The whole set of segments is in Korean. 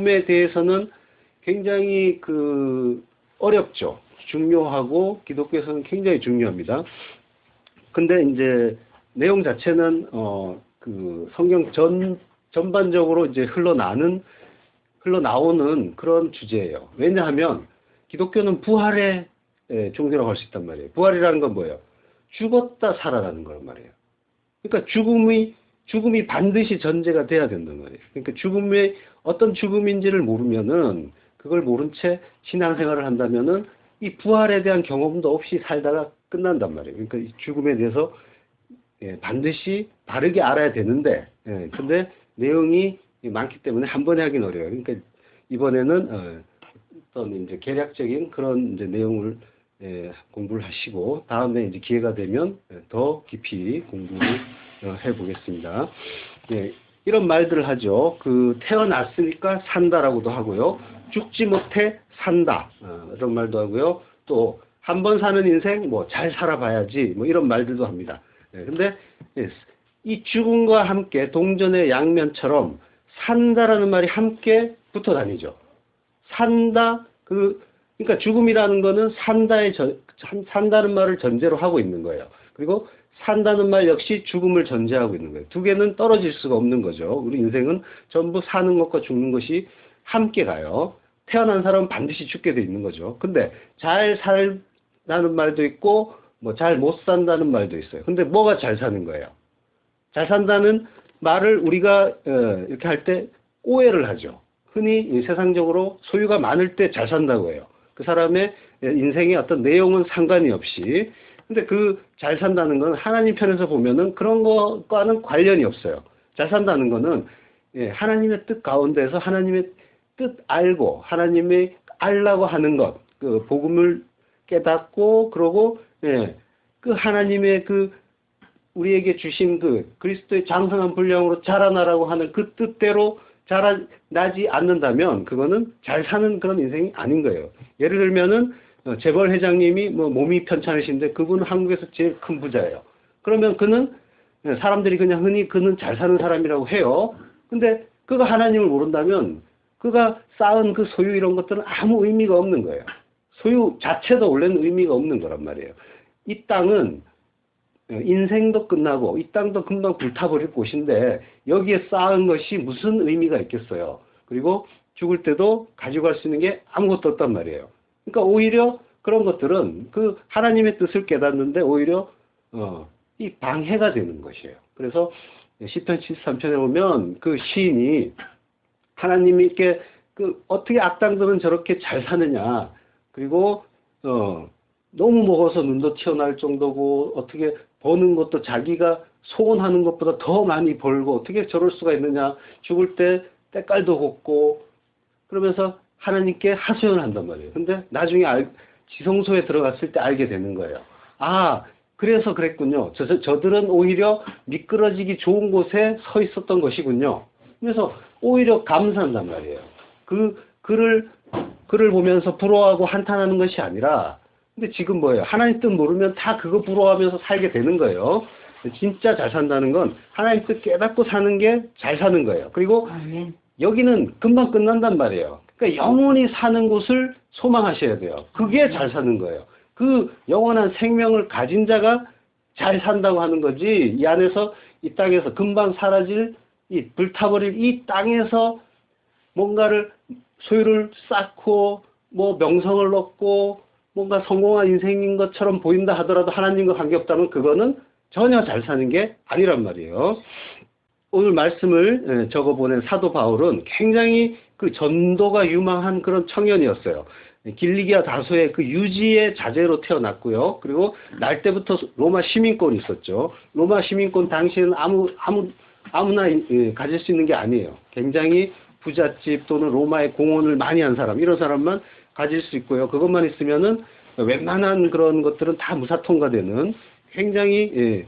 죽음에 대해서는 굉장히 어렵죠. 중요하고 기독교에서는 굉장히 중요합니다. 근데 이제 내용 자체는 성경 전반적으로 이제 흘러나오는 그런 주제예요. 왜냐하면 기독교는 부활의 종교라고 할 수 있단 말이에요. 부활이라는 건 뭐예요? 죽었다 살아나는 거란 말이에요. 그러니까 죽음이 반드시 전제가 돼야 된단 말이에요. 그러니까 죽음이 어떤 죽음인지를 모르면은, 그걸 모른 채 신앙생활을 한다면은 이 부활에 대한 경험도 없이 살다가 끝난단 말이에요. 그러니까 이 죽음에 대해서 반드시 바르게 알아야 되는데, 근데 내용이 많기 때문에 한 번에 하긴 어려워요. 그러니까 이번에는 어떤 이제 개략적인 그런 이제 내용을 공부를 하시고, 다음에 이제 기회가 되면 더 깊이 공부를 해보겠습니다. 이런 말들을 하죠. 태어났으니까 산다라고도 하고요. 죽지 못해 산다. 이런 말도 하고요. 또 한 번 사는 인생 잘 살아봐야지 이런 말들도 합니다. 근데 이 죽음과 함께 동전의 양면처럼 산다라는 말이 함께 붙어 다니죠. 산다, 그러니까 죽음이라는 거는 산다는 말을 전제로 하고 있는 거예요. 그리고 산다는 말 역시 죽음을 전제하고 있는 거예요. 두 개는 떨어질 수가 없는 거죠. 우리 인생은 전부 사는 것과 죽는 것이 함께 가요. 태어난 사람은 반드시 죽게 돼 있는 거죠. 근데 잘 살다는 말도 있고 잘 못 산다는 말도 있어요. 근데 뭐가 잘 사는 거예요? 잘 산다는 말을 우리가 이렇게 할 때 오해를 하죠. 흔히 세상적으로 소유가 많을 때 잘 산다고 해요. 그 사람의 인생의 어떤 내용은 상관이 없이. 근데 잘 산다는 건 하나님 편에서 보면은 그런 것과는 관련이 없어요. 잘 산다는 거는 하나님의 뜻 가운데서 하나님의 뜻 알고 하나님의 알라고 하는 것, 복음을 깨닫고, 그러고 하나님의 우리에게 주신 그리스도의 장성한 분량으로 자라나라고 하는 그 뜻대로 자라나지 않는다면 그거는 잘 사는 그런 인생이 아닌 거예요. 예를 들면은 재벌 회장님이 몸이 편찮으신데 그분은 한국에서 제일 큰 부자예요. 그러면 사람들이 그냥 흔히 그는 잘 사는 사람이라고 해요. 근데 그가 하나님을 모른다면 그가 쌓은 그 소유 이런 것들은 아무 의미가 없는 거예요. 소유 자체도 원래는 의미가 없는 거란 말이에요. 이 땅은 인생도 끝나고 이 땅도 금방 불타버릴 곳인데 여기에 쌓은 것이 무슨 의미가 있겠어요. 그리고 죽을 때도 가지고 갈 수 있는 게 아무것도 없단 말이에요. 그러니까 오히려 그런 것들은 하나님의 뜻을 깨닫는데 오히려 이 방해가 되는 것이에요. 그래서 시편 73편에 보면 그 시인이 하나님이 이렇게 어떻게 악당들은 저렇게 잘 사느냐, 그리고 너무 먹어서 눈도 튀어나올 정도고 어떻게 버는 것도 자기가 소원하는 것보다 더 많이 벌고 어떻게 저럴 수가 있느냐, 죽을 때 때깔도 곱고, 그러면서 하나님께 하소연을 한단 말이에요. 근데 나중에 지성소에 들어갔을 때 알게 되는 거예요. 아, 그래서 그랬군요. 저들은 오히려 미끄러지기 좋은 곳에 서 있었던 것이군요. 그래서 오히려 감사한단 말이에요. 글을 보면서 부러워하고 한탄하는 것이 아니라, 근데 지금 뭐예요? 하나님 뜻 모르면 다 그거 부러워하면서 살게 되는 거예요. 진짜 잘 산다는 건 하나님 뜻 깨닫고 사는 게 잘 사는 거예요. 그리고 여기는 금방 끝난단 말이에요. 그러니까 영원히 사는 곳을 소망하셔야 돼요. 그게 잘 사는 거예요. 그 영원한 생명을 가진 자가 잘 산다고 하는 거지, 이 안에서 이 땅에서 금방 사라질 이 불타버릴 이 땅에서 뭔가를 소유를 쌓고 명성을 얻고 뭔가 성공한 인생인 것처럼 보인다 하더라도 하나님과 관계없다면 그거는 전혀 잘 사는 게 아니란 말이에요. 오늘 말씀을 적어보낸 사도 바울은 굉장히 전도가 유망한 그런 청년이었어요. 길리기아 다소의 유지의 자제로 태어났고요. 그리고 날 때부터 로마 시민권이 있었죠. 로마 시민권 당시에는 아무나 가질 수 있는 게 아니에요. 굉장히 부잣집 또는 로마의 공헌을 많이 한 사람, 이런 사람만 가질 수 있고요. 그것만 있으면은 웬만한 그런 것들은 다 무사 통과되는 굉장히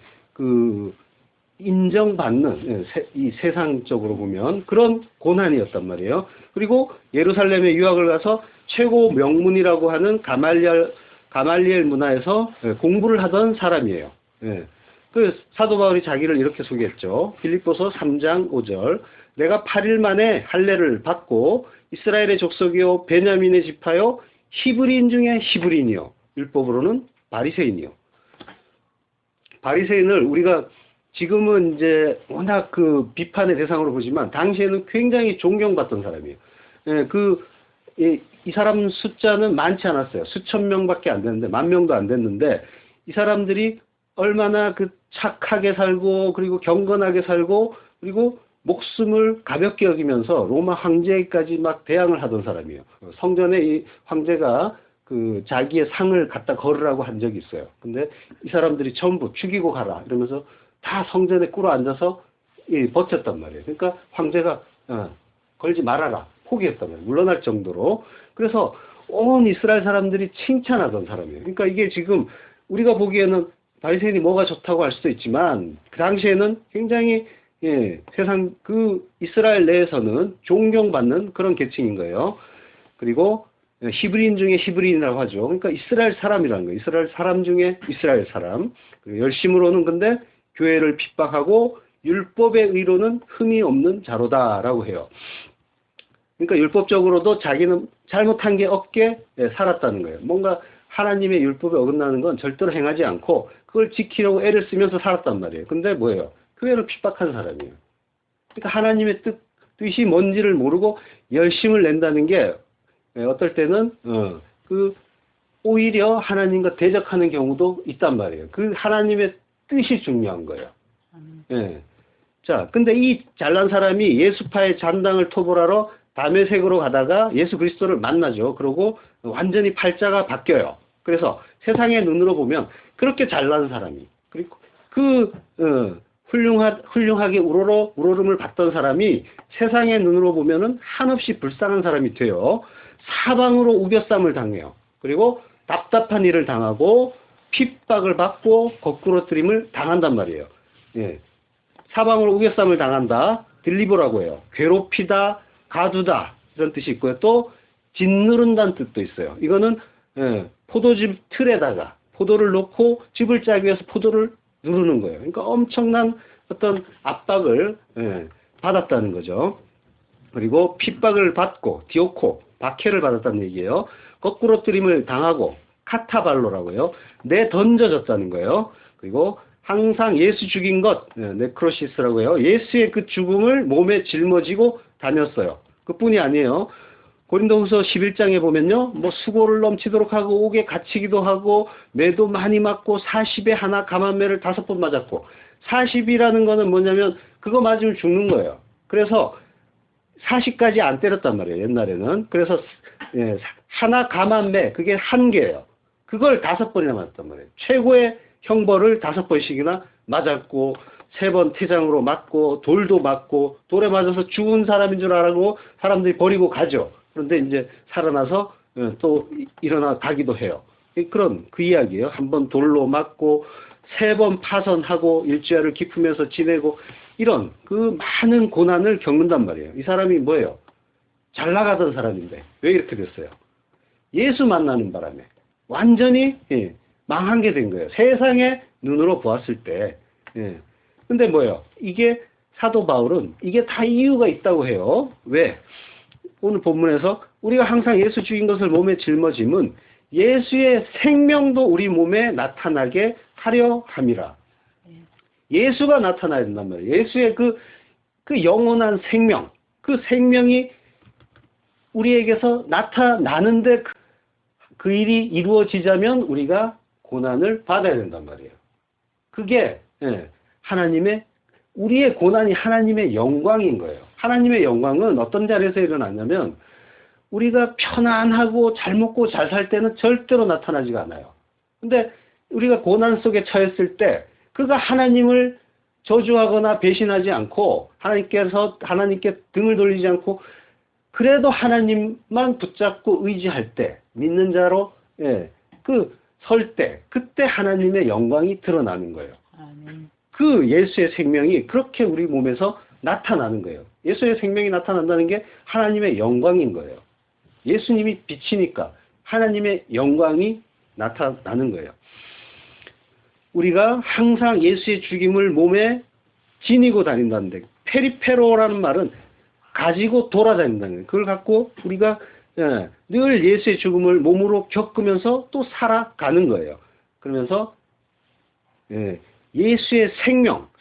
인정받는, 이 세상적으로 보면 그런 고난이었단 말이에요. 그리고 예루살렘에 유학을 가서 최고 명문이라고 하는 가말리엘 문화에서 공부를 하던 사람이에요. 그 사도 바울이 자기를 이렇게 소개했죠. 빌립보서 3장 5절. 내가 8일 만에 할례를 받고 이스라엘의 족속이요 베냐민의 지파요 히브리인 중에 히브리인이요 율법으로는 바리새인이요. 바리새인을 우리가 지금은 이제 워낙 그 비판의 대상으로 보지만 당시에는 굉장히 존경받던 사람이에요. 이 사람 숫자는 많지 않았어요. 수천 명밖에 안 됐는데, 10,000명도 안 됐는데, 이 사람들이 얼마나 그 착하게 살고, 그리고 경건하게 살고, 그리고 목숨을 가볍게 여기면서 로마 황제까지 막 대항을 하던 사람이에요. 성전에 이 황제가 그 자기의 상을 갖다 걸으라고 한 적이 있어요. 근데 이 사람들이 전부 죽이고 가라 이러면서 다 성전에 꿇어 앉아서 버텼단 말이에요. 그러니까 황제가 걸지 말아라 포기했단 말이에요. 물러날 정도로. 그래서 온 이스라엘 사람들이 칭찬하던 사람이에요. 그러니까 이게 지금 우리가 보기에는 바리새인이 뭐가 좋다고 할 수도 있지만 그 당시에는 굉장히 세상 그 이스라엘 내에서는 존경받는 그런 계층인 거예요. 그리고 히브리인 중에 히브리인이라고 하죠. 그러니까 이스라엘 사람이라는 거예요. 이스라엘 사람 중에 이스라엘 사람. 열심으로는 근데 교회를 핍박하고 율법의 의로는 흠이 없는 자로다라고 해요. 그러니까 율법적으로도 자기는 잘못한 게 없게 살았다는 거예요. 뭔가 하나님의 율법에 어긋나는 건 절대로 행하지 않고 그걸 지키려고 애를 쓰면서 살았단 말이에요. 근데 뭐예요? 교회를 핍박한 사람이에요. 그러니까 하나님의 뜻이 뭔지를 모르고 열심을 낸다는 게 어떨 때는 오히려 하나님과 대적하는 경우도 있단 말이에요. 그 하나님의 뜻이 중요한 거예요. 예. 자, 근데 이 잘난 사람이 예수파의 잔당을 토벌하러 다메섹으로 가다가 예수 그리스도를 만나죠. 그러고 완전히 팔자가 바뀌어요. 그래서 세상의 눈으로 보면 그렇게 잘난 사람이 그리고 훌륭하게 우러름을 받던 사람이 세상의 눈으로 보면은 한없이 불쌍한 사람이 돼요. 사방으로 우겨쌈을 당해요. 그리고 답답한 일을 당하고 핍박을 받고 거꾸로뜨림을 당한단 말이에요. 예. 사방으로 우겨쌈을 당한다. 딜리버라고 해요. 괴롭히다, 가두다 이런 뜻이 있고요. 또 짓누른다는 뜻도 있어요. 이거는 포도즙 틀에다가 포도를 넣고 즙을 짜기 위해서 포도를 누르는 거예요. 그러니까 엄청난 어떤 압박을 받았다는 거죠. 그리고 핍박을 받고 디오코, 박해를 받았다는 얘기예요. 거꾸로뜨림을 당하고 카타발로라고 해요. 내던져졌다는 거예요. 그리고 항상 예수 죽인 것, 네크로시스라고 해요. 예수의 그 죽음을 몸에 짊어지고 다녔어요. 그뿐이 아니에요. 고린도후서 11장에 보면요. 뭐 수고를 넘치도록 하고 옥에 갇히기도 하고 매도 많이 맞고 40에 하나 감한매를 5번 맞았고 40이라는 거는 뭐냐면 그거 맞으면 죽는 거예요. 그래서 40까지 안 때렸단 말이에요. 옛날에는. 그래서 하나 감한매 그게 한 개예요. 그걸 5번이나 맞았단 말이에요. 최고의 형벌을 5번씩이나 맞았고 3번 태장으로 맞고 돌도 맞고 돌에 맞아서 죽은 사람인 줄 알고 사람들이 버리고 가죠. 그런데 이제 살아나서 또 일어나 가기도 해요. 그런 그 이야기예요. 1번 돌로 맞고 3번 파선하고 일주일을 기쁘면서 지내고 이런 그 많은 고난을 겪는단 말이에요. 이 사람이 뭐예요? 잘 나가던 사람인데 왜 이렇게 됐어요? 예수 만나는 바람에 완전히 망한 게 된 거예요. 세상의 눈으로 보았을 때. 근데 뭐예요? 이게 사도 바울은 이게 다 이유가 있다고 해요. 왜? 오늘 본문에서 우리가 항상 예수 죽인 것을 몸에 짊어짐은 예수의 생명도 우리 몸에 나타나게 하려 함이라. 예수가 나타나야 된단 말이에요. 예수의 그 영원한 생명, 그 생명이 우리에게서 나타나는데 그 일이 이루어지자면 우리가 고난을 받아야 된단 말이에요. 그게 우리의 고난이 하나님의 영광인 거예요. 하나님의 영광은 어떤 자리에서 일어나냐면 우리가 편안하고 잘 먹고 잘 살 때는 절대로 나타나지가 않아요. 근데 우리가 고난 속에 처했을 때 그가 하나님을 저주하거나 배신하지 않고 하나님께 등을 돌리지 않고 그래도 하나님만 붙잡고 의지할 때 믿는 자로 설 때 그때 하나님의 영광이 드러나는 거예요. 아멘. 그 예수의 생명이 그렇게 우리 몸에서 나타나는 거예요. 예수의 생명이 나타난다는 게 하나님의 영광인 거예요. 예수님이 빛이니까 하나님의 영광이 나타나는 거예요. 우리가 항상 예수의 죽임을 몸에 지니고 다닌다는데 페리페로라는 말은 가지고 돌아다닌다는 거예요. 그걸 갖고 우리가 늘 예수의 죽음을 몸으로 겪으면서 또 살아가는 거예요. 그러면서 예수의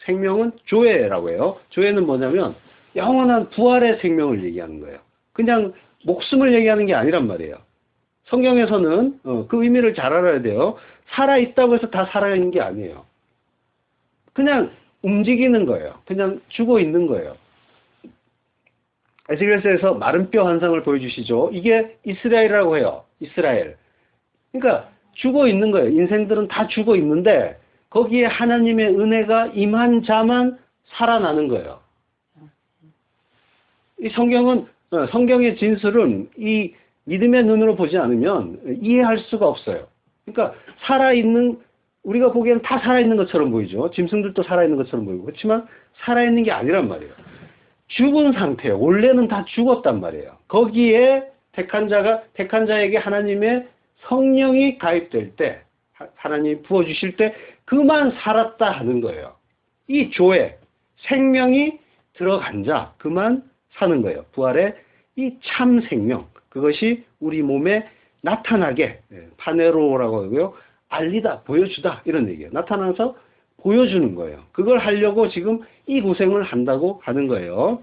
생명은 조회라고 해요. 조회는 뭐냐면 영원한 부활의 생명을 얘기하는 거예요. 그냥 목숨을 얘기하는 게 아니란 말이에요. 성경에서는 그 의미를 잘 알아야 돼요. 살아있다고 해서 다 살아있는 게 아니에요. 그냥 움직이는 거예요. 그냥 죽어 있는 거예요. 에스겔서에서 마른 뼈 환상을 보여주시죠. 이게 이스라엘이라고 해요. 이스라엘. 그러니까 죽어 있는 거예요. 인생들은 다 죽어 있는데 거기에 하나님의 은혜가 임한 자만 살아나는 거예요. 이 성경의 진술은 이 믿음의 눈으로 보지 않으면 이해할 수가 없어요. 그러니까 우리가 보기에는 다 살아있는 것처럼 보이죠. 짐승들도 살아있는 것처럼 보이고. 그렇지만 살아있는 게 아니란 말이에요. 죽은 상태예요. 원래는 다 죽었단 말이에요. 거기에 택한 자에게 하나님의 성령이 가입될 때, 하나님이 부어주실 때 그만 살았다 하는 거예요. 이 조에 생명이 들어간 자 그만 사는 거예요. 부활의 이 참 생명, 그것이 우리 몸에 나타나게, 파네로라고 하고요. 알리다, 보여주다 이런 얘기예요. 나타나서 보여주는 거예요. 그걸 하려고 지금 이 고생을 한다고 하는 거예요.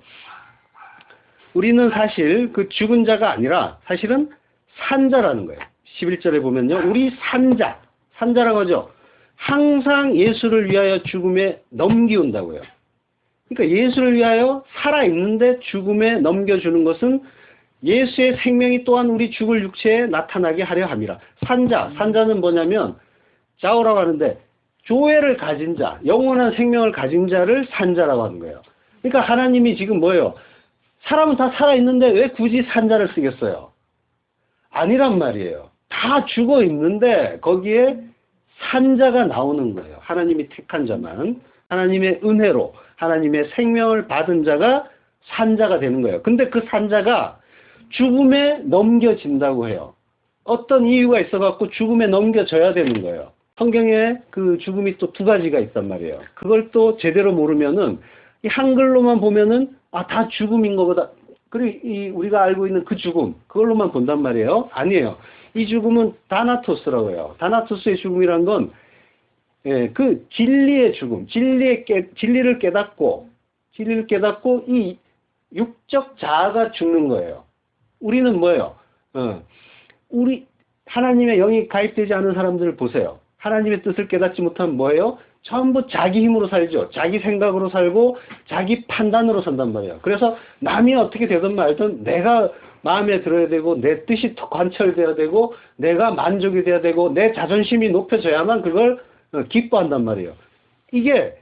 우리는 사실 그 죽은 자가 아니라 사실은 산자라는 거예요. 11절에 보면요. 우리 산자라고 하죠. 항상 예수를 위하여 죽음에 넘기운다고요. 그러니까 예수를 위하여 살아있는데 죽음에 넘겨주는 것은 예수의 생명이 또한 우리 죽을 육체에 나타나게 하려 함이라. 산자는 뭐냐면 자오라고 하는데 조회를 가진 자, 영원한 생명을 가진 자를 산자라고 하는 거예요. 그러니까 하나님이 지금 뭐예요? 사람은 다 살아있는데 왜 굳이 산자를 쓰겠어요? 아니란 말이에요. 다 죽어 있는데 거기에 산자가 나오는 거예요. 하나님이 택한 자만, 하나님의 은혜로 하나님의 생명을 받은 자가 산자가 되는 거예요. 근데 그 산자가 죽음에 넘겨진다고 해요. 어떤 이유가 있어갖고 죽음에 넘겨져야 되는 거예요. 성경에 그 죽음이 또 두 가지가 있단 말이에요. 그걸 또 제대로 모르면은 이 한글로만 보면은 다 죽음인 것보다 그리고 우리가 알고 있는 그 죽음 그걸로만 본단 말이에요. 아니에요. 이 죽음은 다나토스라고 해요. 다나토스의 죽음이란 건 그 진리의 죽음, 진리를 깨닫고 이 육적 자아가 죽는 거예요. 우리는 뭐예요? 우리 하나님의 영이 가입되지 않은 사람들을 보세요. 하나님의 뜻을 깨닫지 못하면 뭐예요? 전부 자기 힘으로 살죠. 자기 생각으로 살고 자기 판단으로 산단 말이에요. 그래서 남이 어떻게 되든 말든 내가 마음에 들어야 되고 내 뜻이 관철돼야 되고 내가 만족이 돼야 되고 내 자존심이 높여져야만 그걸 기뻐한단 말이에요. 이게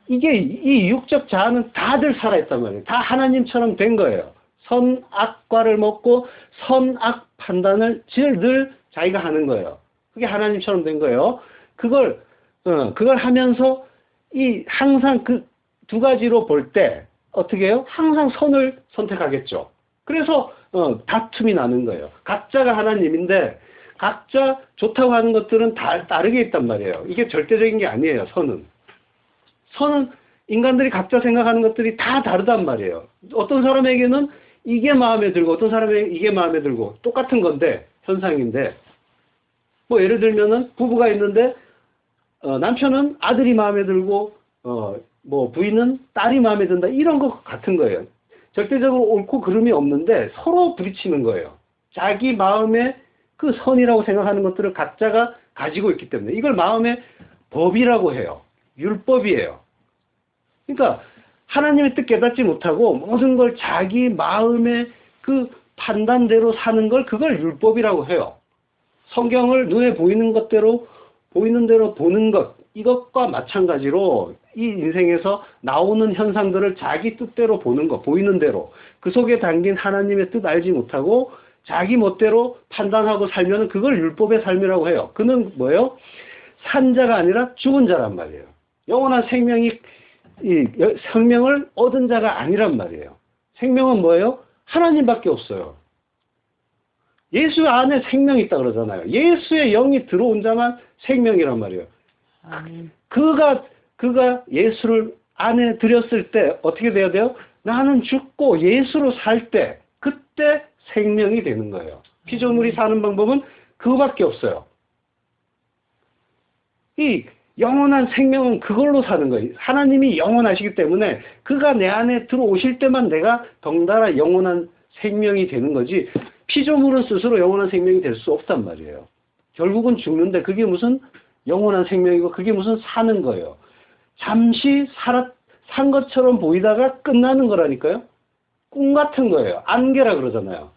이 육적 자아는 다들 살아있단 말이에요. 다 하나님처럼 된 거예요. 선악과를 먹고 선악 판단을 늘 자기가 하는 거예요. 그게 하나님처럼 된 거예요. 그걸 하면서 항상 그 두 가지로 볼 때 어떻게 해요? 항상 선을 선택하겠죠. 그래서 다툼이 나는 거예요. 각자가 하나님인데 각자 좋다고 하는 것들은 다 다르게 있단 말이에요. 이게 절대적인 게 아니에요. 선은 인간들이 각자 생각하는 것들이 다 다르단 말이에요. 어떤 사람에게는 이게 마음에 들고 어떤 사람에게 이게 마음에 들고 똑같은 건데 현상인데 뭐 예를 들면은 부부가 있는데 남편은 아들이 마음에 들고 뭐 부인은 딸이 마음에 든다 이런 것 같은 거예요. 절대적으로 옳고 그름이 없는데 서로 부딪히는 거예요. 자기 마음에 그 선이라고 생각하는 것들을 각자가 가지고 있기 때문에 이걸 마음의 법이라고 해요. 율법이에요. 그러니까 하나님의 뜻 깨닫지 못하고 모든 걸 자기 마음의 그 판단대로 사는 걸 그걸 율법이라고 해요. 성경을 눈에 보이는 것대로 보이는 대로 보는 것 이것과 마찬가지로 이 인생에서 나오는 현상들을 자기 뜻대로 보는 것 보이는 대로 그 속에 담긴 하나님의 뜻 알지 못하고 자기 멋대로 판단하고 살면 그걸 율법의 삶이라고 해요. 그는 뭐예요? 산자가 아니라 죽은 자란 말이에요. 영원한 생명을 얻은 자가 아니란 말이에요. 생명은 뭐예요? 하나님밖에 없어요. 예수 안에 생명이 있다 그러잖아요. 예수의 영이 들어온 자만 생명이란 말이에요. 그가 예수를 안에 들였을 때 어떻게 돼야 돼요? 나는 죽고 예수로 살 때 그때 생명이 되는 거예요. 피조물이 사는 방법은 그거밖에 없어요. 이 영원한 생명은 그걸로 사는 거예요. 하나님이 영원하시기 때문에 그가 내 안에 들어오실 때만 내가 덩달아 영원한 생명이 되는 거지, 피조물은 스스로 영원한 생명이 될 수 없단 말이에요. 결국은 죽는데 그게 무슨 영원한 생명이고 그게 무슨 사는 거예요. 잠시 산 것처럼 보이다가 끝나는 거라니까요. 꿈 같은 거예요. 안개라 그러잖아요.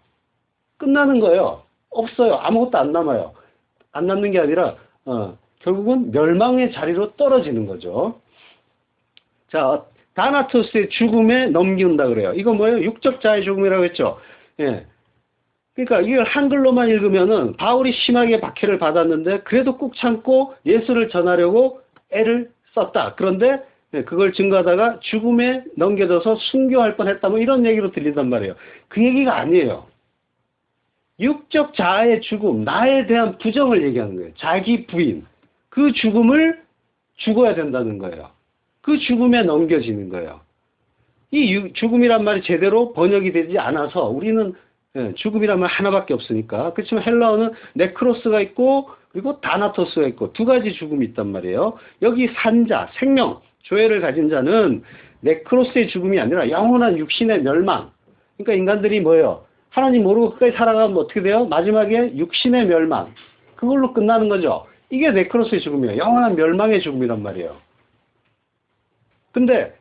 끝나는 거예요. 없어요. 아무것도 안 남아요. 안 남는 게 아니라 결국은 멸망의 자리로 떨어지는 거죠. 자, 다나토스의 죽음에 넘기운다 그래요. 이거 뭐예요? 육적 자의 죽음이라고 했죠. 예. 그러니까 이걸 한글로만 읽으면은 바울이 심하게 박해를 받았는데 그래도 꾹 참고 예수를 전하려고 애를 썼다. 그런데 그걸 증거하다가 죽음에 넘겨져서 순교할 뻔했다. 뭐 이런 얘기로 들린단 말이에요. 그 얘기가 아니에요. 육적 자아의 죽음, 나에 대한 부정을 얘기하는 거예요. 자기 부인. 그 죽음을 죽어야 된다는 거예요. 그 죽음에 넘겨지는 거예요. 이 죽음이란 말이 제대로 번역이 되지 않아서 우리는 죽음이란 말 하나밖에 없으니까. 그렇지만 헬라어는 네크로스가 있고 그리고 다나토스가 있고 두 가지 죽음이 있단 말이에요. 여기 산자, 생명, 조회를 가진 자는 네크로스의 죽음이 아니라 영원한 육신의 멸망. 그러니까 인간들이 뭐예요? 하나님 모르고 끝까지 살아가면 어떻게 돼요? 마지막에 육신의 멸망. 그걸로 끝나는 거죠. 이게 네크로스의 죽음이에요. 영원한 멸망의 죽음이란 말이에요. 근데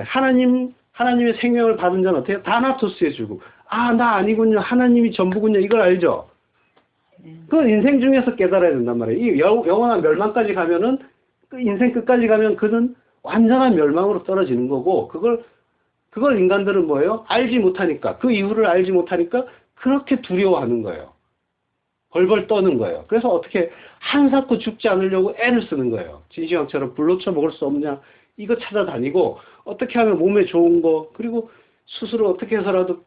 하나님의 생명을 받은 자는 어때요? 다나토스의 죽음. 아, 나 아니군요. 하나님이 전부군요. 이걸 알죠? 그건 인생 중에서 깨달아야 된단 말이에요. 이 영원한 멸망까지 가면은, 그 인생 끝까지 가면 그는 완전한 멸망으로 떨어지는 거고, 그걸 인간들은 뭐예요? 알지 못하니까, 그 이유를 알지 못하니까 그렇게 두려워하는 거예요. 벌벌 떠는 거예요. 그래서 어떻게 한사코 죽지 않으려고 애를 쓰는 거예요. 진시황처럼 불로 쳐먹을 수 없냐, 이거 찾아다니고 어떻게 하면 몸에 좋은 거, 그리고 스스로 어떻게 해서라도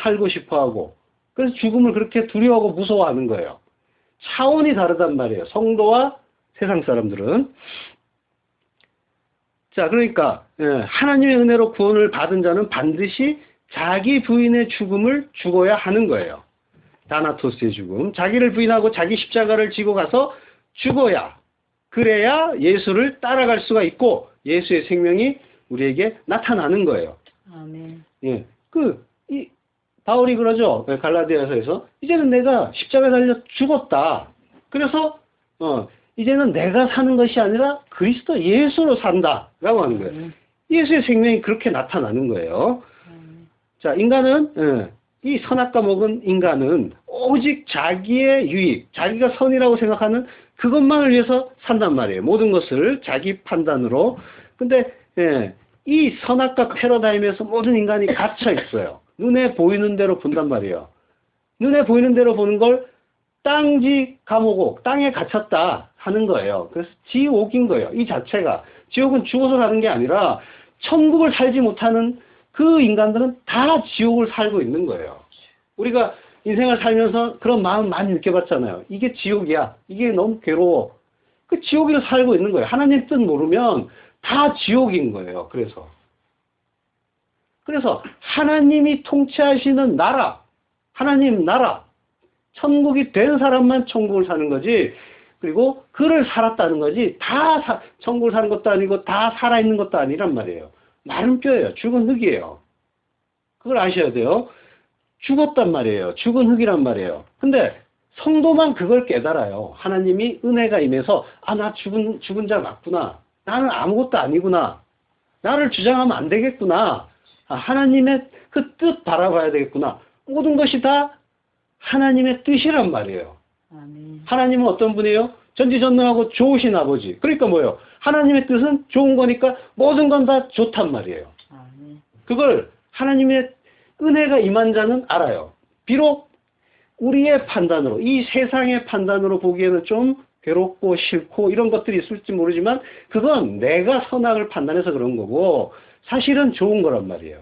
살고 싶어하고, 그래서 죽음을 그렇게 두려워하고 무서워하는 거예요. 차원이 다르단 말이에요. 성도와 세상 사람들은. 자, 그러니까 하나님의 은혜로 구원을 받은 자는 반드시 자기 부인의 죽음을 죽어야 하는 거예요. 다나토스의 죽음. 자기를 부인하고 자기 십자가를 지고 가서 죽어야, 그래야 예수를 따라갈 수가 있고 예수의 생명이 우리에게 나타나는 거예요. 아멘. 예. 바울이 그러죠. 갈라디아서에서 이제는 내가 십자가에 달려 죽었다. 그래서 이제는 내가 사는 것이 아니라 그리스도 예수로 산다라고 하는 거예요. 예수의 생명이 그렇게 나타나는 거예요. 자, 인간은 이 선악과 먹은 인간은 오직 자기의 유익, 자기가 선이라고 생각하는 그것만을 위해서 산단 말이에요. 모든 것을 자기 판단으로. 근데 이 선악과 패러다임에서 모든 인간이 갇혀 있어요. 눈에 보이는 대로 본단 말이에요. 눈에 보이는 대로 보는 걸 땅지 감옥, 땅에 갇혔다 하는 거예요. 그래서 지옥인 거예요. 이 자체가. 지옥은 죽어서 사는 게 아니라 천국을 살지 못하는 그 인간들은 다 지옥을 살고 있는 거예요. 우리가 인생을 살면서 그런 마음 많이 느껴봤잖아요. 이게 지옥이야. 이게 너무 괴로워. 그 지옥으로 살고 있는 거예요. 하나님 뜻 모르면 다 지옥인 거예요. 그래서 하나님이 통치하시는 나라, 하나님 나라, 천국이 된 사람만 천국을 사는 거지, 그리고 그를 살았다는 거지, 천국을 사는 것도 아니고 다 살아있는 것도 아니란 말이에요. 마른 뼈예요. 죽은 흙이에요. 그걸 아셔야 돼요. 죽었단 말이에요. 죽은 흙이란 말이에요. 근데 성도만 그걸 깨달아요. 하나님이 은혜가 임해서 나 죽은 자 맞구나. 나는 아무것도 아니구나. 나를 주장하면 안 되겠구나. 하나님의 그 뜻 바라봐야 되겠구나. 모든 것이 다 하나님의 뜻이란 말이에요. 아멘. 하나님은 어떤 분이에요? 전지전능하고 좋으신 아버지. 그러니까 뭐예요? 하나님의 뜻은 좋은 거니까 모든 건 다 좋단 말이에요. 아멘. 그걸 하나님의 은혜가 임한 자는 알아요. 비록 우리의 판단으로, 이 세상의 판단으로 보기에는 좀 괴롭고 싫고 이런 것들이 있을지 모르지만 그건 내가 선악을 판단해서 그런 거고 사실은 좋은 거란 말이에요.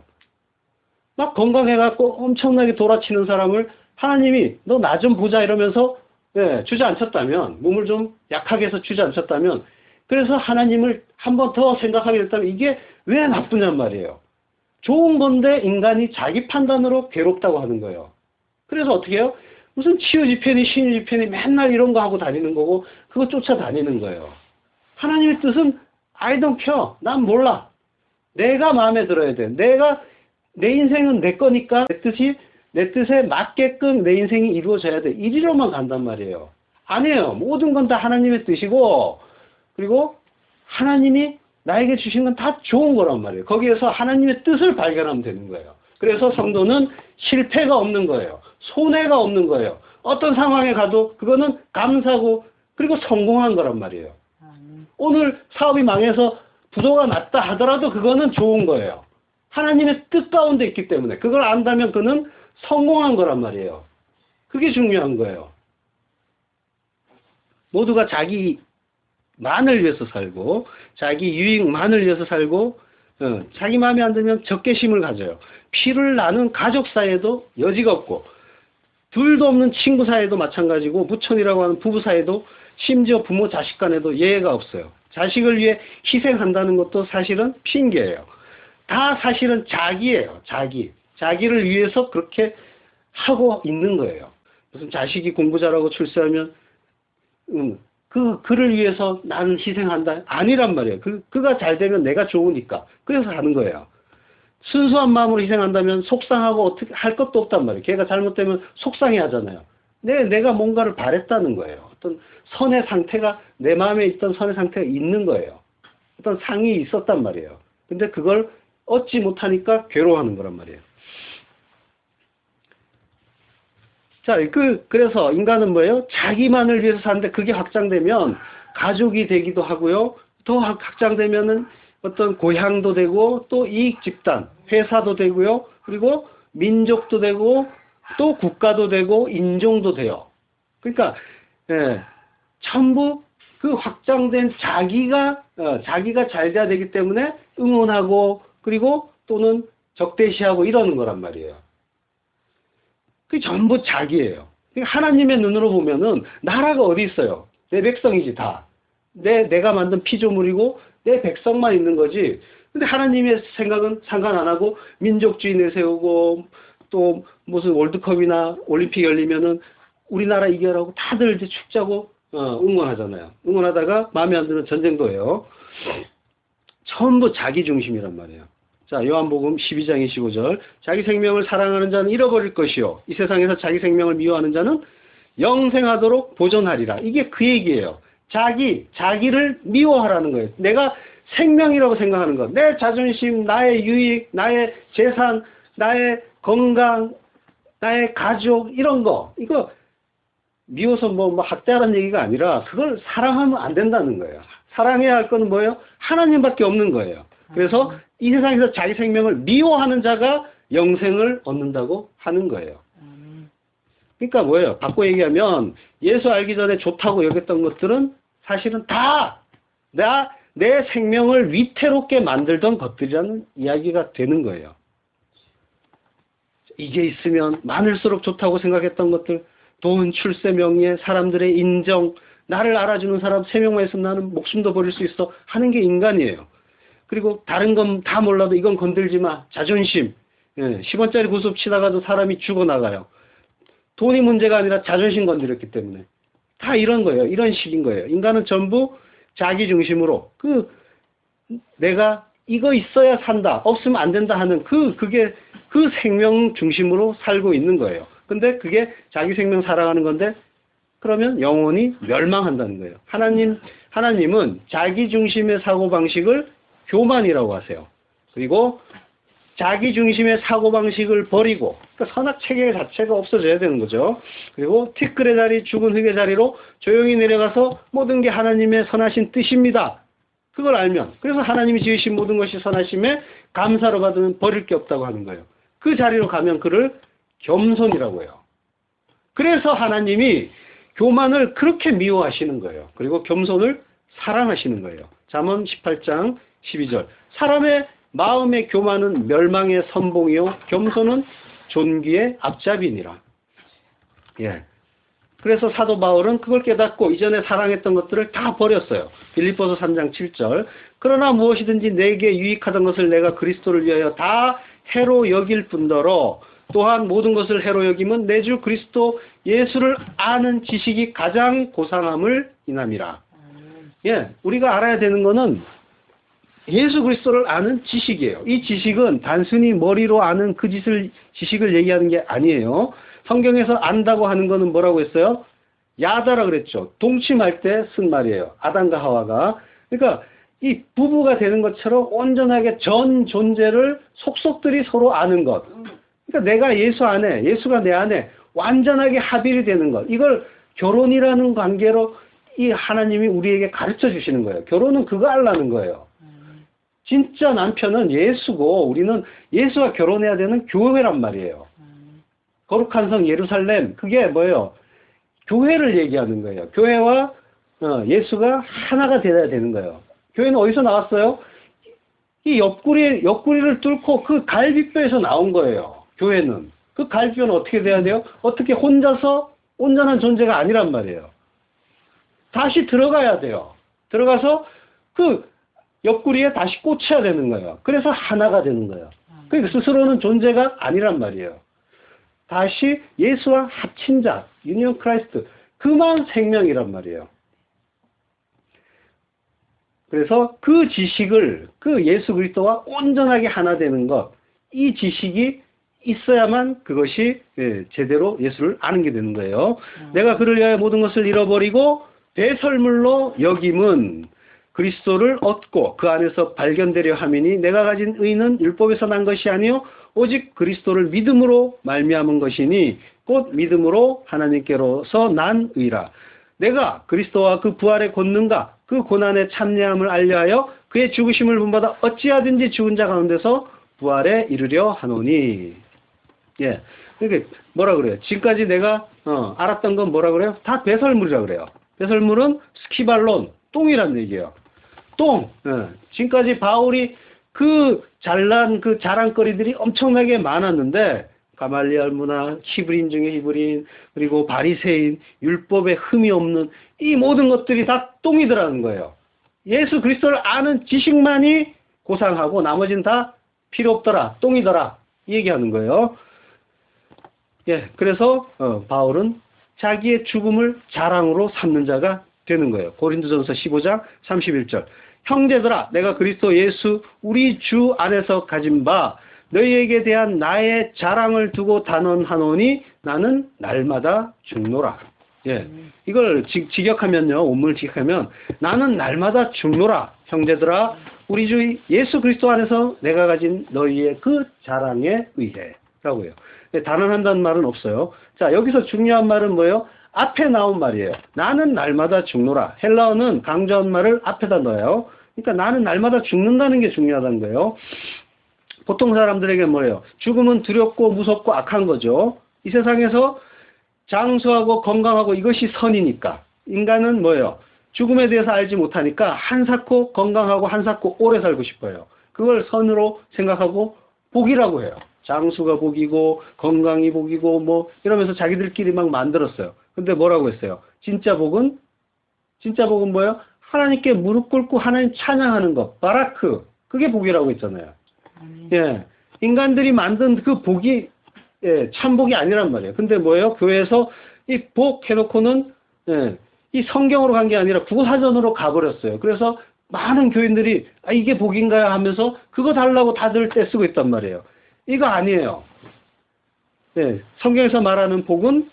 막 건강해갖고 엄청나게 돌아치는 사람을 하나님이 너 나 좀 보자 이러면서 주저앉혔다면, 몸을 좀 약하게 해서 주저앉혔다면, 그래서 하나님을 한 번 더 생각하게 됐다면 이게 왜 나쁘냔 말이에요. 좋은 건데 인간이 자기 판단으로 괴롭다고 하는 거예요. 그래서 어떻게 해요? 무슨 치유 집회니 신유 집회니 맨날 이런 거 하고 다니는 거고 그거 쫓아다니는 거예요. 하나님의 뜻은 I don't care. 난 몰라. 내가 마음에 들어야 돼. 내 인생은 내 거니까 내 뜻에 맞게끔 내 인생이 이루어져야 돼. 이리로만 간단 말이에요. 아니에요. 모든 건 다 하나님의 뜻이고 그리고 하나님이 나에게 주신 건 다 좋은 거란 말이에요. 거기에서 하나님의 뜻을 발견하면 되는 거예요. 그래서 성도는 실패가 없는 거예요. 손해가 없는 거예요. 어떤 상황에 가도 그거는 감사고 그리고 성공한 거란 말이에요. 오늘 사업이 망해서 부도가 났다 하더라도 그거는 좋은 거예요. 하나님의 뜻 가운데 있기 때문에 그걸 안다면 그는 성공한 거란 말이에요. 그게 중요한 거예요. 모두가 자기만을 위해서 살고 자기 유익만을 위해서 살고 자기 마음에 안 들면 적개심을 가져요. 피를 나눈 가족 사이에도 여지가 없고 둘도 없는 친구 사이에도 마찬가지고 부촌이라고 하는 부부 사이에도 심지어 부모 자식 간에도 예외가 없어요. 자식을 위해 희생한다는 것도 사실은 핑계예요. 다 사실은 자기예요. 자기를 위해서 그렇게 하고 있는 거예요. 무슨 자식이 공부 잘하고 출세하면 그를 위해서 나는 희생한다. 아니란 말이에요. 그가 잘 되면 내가 좋으니까. 그래서 하는 거예요. 순수한 마음으로 희생한다면 속상하고 어떻게 할 것도 없단 말이에요. 걔가 잘못되면 속상해 하잖아요. 내가 뭔가를 바랬다는 거예요. 어떤 선의 상태가 내 마음에 있던 선의 상태가 있는 거예요. 어떤 상이 있었단 말이에요. 근데 그걸 얻지 못하니까 괴로워하는 거란 말이에요. 자, 그래서 인간은 뭐예요? 자기만을 위해서 사는데 그게 확장되면 가족이 되기도 하고요. 더 확장되면은 어떤 고향도 되고 또 이익 집단, 회사도 되고요. 그리고 민족도 되고 또 국가도 되고 인종도 돼요. 그러니까 전부 그 확장된 자기가 잘 돼야 되기 때문에 응원하고 그리고 또는 적대시하고 이러는 거란 말이에요. 그게 전부 자기예요. 하나님의 눈으로 보면은 나라가 어디 있어요? 내 백성이지 다. 내가 만든 피조물이고 내 백성만 있는 거지. 근데 하나님의 생각은 상관 안 하고 민족주의 내세우고 또 무슨 월드컵이나 올림픽 열리면은 우리나라 이겨라고 다들 이제 축자고 응원하잖아요. 응원하다가 마음에 안 드는 전쟁도 해요. 전부 자기 중심이란 말이에요. 자, 요한복음 12장 25절. 자기 생명을 사랑하는 자는 잃어버릴 것이요. 이 세상에서 자기 생명을 미워하는 자는 영생하도록 보존하리라. 이게 그 얘기예요. 자기를 미워하라는 거예요. 내가 생명이라고 생각하는 것. 내 자존심, 나의 유익, 나의 재산, 나의 건강, 나의 가족, 이런 거. 이거 미워서 뭐 학대하라는 얘기가 아니라 그걸 사랑하면 안 된다는 거예요. 사랑해야 할 거는 뭐예요? 하나님밖에 없는 거예요. 그래서 이 세상에서 자기 생명을 미워하는 자가 영생을 얻는다고 하는 거예요. 그러니까 뭐예요? 바꿔 얘기하면 예수 알기 전에 좋다고 여겼던 것들은 사실은 다 내 생명을 위태롭게 만들던 것들이라는 이야기가 되는 거예요. 이게 있으면 많을수록 좋다고 생각했던 것들, 돈, 출세, 명예, 사람들의 인정, 나를 알아주는 사람 3명만 있으면 나는 목숨도 버릴 수 있어 하는 게 인간이에요. 그리고 다른 건 다 몰라도 이건 건들지 마. 자존심. 10원짜리 구습 치다가도 사람이 죽어나가요. 돈이 문제가 아니라 자존심 건드렸기 때문에. 다 이런 거예요. 이런 식인 거예요. 인간은 전부 자기 중심으로 내가 이거 있어야 산다. 없으면 안 된다 하는 그게 그 생명 중심으로 살고 있는 거예요. 근데 그게 자기 생명 살아가는 건데 그러면 영원히 멸망한다는 거예요. 하나님은 자기 중심의 사고방식을 교만이라고 하세요. 그리고 자기 중심의 사고방식을 버리고 그러니까 선악체계 자체가 없어져야 되는 거죠. 그리고 티끌의 자리, 죽은 흙의 자리로 조용히 내려가서 모든 게 하나님의 선하신 뜻입니다. 그걸 알면 그래서 하나님이 지으신 모든 것이 선하심에 감사로 받으면 버릴 게 없다고 하는 거예요. 그 자리로 가면 그를 겸손이라고 해요. 그래서 하나님이 교만을 그렇게 미워하시는 거예요. 그리고 겸손을 사랑하시는 거예요. 잠언 18장 12절. 사람의 마음의 교만은 멸망의 선봉이요 겸손은 존귀의 앞잡이니라. 예. 그래서 사도 바울은 그걸 깨닫고 이전에 사랑했던 것들을 다 버렸어요. 빌립보서 3장 7절. 그러나 무엇이든지 내게 유익하던 것을 내가 그리스도를 위하여 다 해로 여길 뿐더러 또한 모든 것을 해로 여김은 내 주 그리스도 예수를 아는 지식이 가장 고상함을 인함이라. 예, 우리가 알아야 되는 거는 예수 그리스도를 아는 지식이에요. 이 지식은 단순히 머리로 아는 그 지식을 얘기하는 게 아니에요. 성경에서 안다고 하는 거는 뭐라고 했어요? 야다라 그랬죠. 동침할 때 쓴 말이에요. 아담과 하와가. 그러니까 이 부부가 되는 것처럼 온전하게 전 존재를 속속들이 서로 아는 것. 그러니까 내가 예수 안에, 예수가 내 안에 완전하게 합일이 되는 것. 이걸 결혼이라는 관계로 이 하나님이 우리에게 가르쳐 주시는 거예요. 결혼은 그거 하려는 거예요. 진짜 남편은 예수고 우리는 예수와 결혼해야 되는 교회란 말이에요. 거룩한 성 예루살렘, 그게 뭐예요? 교회를 얘기하는 거예요. 교회와 예수가 하나가 되어야 되는 거예요. 교회는 어디서 나왔어요? 이 옆구리를 뚫고 그 갈비뼈에서 나온 거예요. 교회는. 그 갈비뼈는 어떻게 돼야 돼요? 어떻게 혼자서 온전한 존재가 아니란 말이에요. 다시 들어가야 돼요. 들어가서 그 옆구리에 다시 꽂혀야 되는 거예요. 그래서 하나가 되는 거예요. 그러니까 스스로는 존재가 아니란 말이에요. 다시 예수와 합친 자, 유니온 크라이스트, 그만 생명이란 말이에요. 그래서 그 지식을, 그 예수 그리스도와 온전하게 하나 되는 것, 이 지식이 있어야만 그것이 제대로 예수를 아는 게 되는 거예요. 내가 그를 위하여 모든 것을 잃어버리고 배설물로 여김은 그리스도를 얻고 그 안에서 발견되려 함이니 내가 가진 의는 율법에서 난 것이 아니요 오직 그리스도를 믿음으로 말미암은 것이니 곧 믿음으로 하나님께로서 난 의라. 내가 그리스도와 그 부활의 권능과 그 고난의 참여함을 알려하여 그의 죽으심을 본받아 어찌하든지 죽은 자 가운데서 부활에 이르려 하노니. 예, 그러니까 뭐라 그래요? 지금까지 내가 알았던 건 뭐라 그래요? 다 배설물이라 그래요. 배설물은 스키발론, 똥이란 얘기예요. 똥. 예. 지금까지 바울이 그 잘난 그 자랑거리들이 엄청나게 많았는데 가말리알 문화, 히브리인 중에 히브리인, 그리고 바리새인, 율법에 흠이 없는 이 모든 것들이 다 똥이더라는 거예요. 예수 그리스도를 아는 지식만이 고상하고 나머지는 다 필요 없더라, 똥이더라 이 얘기하는 거예요. 예, 그래서 바울은 자기의 죽음을 자랑으로 삼는 자가 되는 거예요. 고린도전서 15장 31절. 형제들아, 내가 그리스도 예수 우리 주 안에서 가진 바 너희에게 대한 나의 자랑을 두고 단언하노니 나는 날마다 죽노라. 예, 이걸 직역하면요, 온문을 직역하면 나는 날마다 죽노라. 형제들아, 우리 주 예수 그리스도 안에서 내가 가진 너희의 그 자랑에 의해라고 해요. 단언한다는 말은 없어요. 자, 여기서 중요한 말은 뭐예요? 앞에 나온 말이에요. 나는 날마다 죽노라. 헬라어는 강조한 말을 앞에다 넣어요. 그러니까 나는 날마다 죽는다는 게 중요하다는 거예요. 보통 사람들에게 뭐예요? 죽음은 두렵고 무섭고 악한 거죠. 이 세상에서 장수하고 건강하고 이것이 선이니까. 인간은 뭐예요? 죽음에 대해서 알지 못하니까 한사코 건강하고 한사코 오래 살고 싶어요. 그걸 선으로 생각하고 복이라고 해요. 장수가 복이고 건강이 복이고 뭐 이러면서 자기들끼리 막 만들었어요. 근데 뭐라고 했어요? 진짜 복은 뭐예요? 하나님께 무릎 꿇고 하나님 찬양하는 것, 바라크, 그게 복이라고 했잖아요. 예, 인간들이 만든 그 복이 참복이 아니란 말이에요. 근데 뭐예요? 교회에서 이 복 해놓고는 이 성경으로 간 게 아니라 국어사전으로 가버렸어요. 그래서 많은 교인들이 이게 복인가요? 하면서 그거 달라고 다들 떼쓰고 있단 말이에요. 이거 아니에요. 예, 성경에서 말하는 복은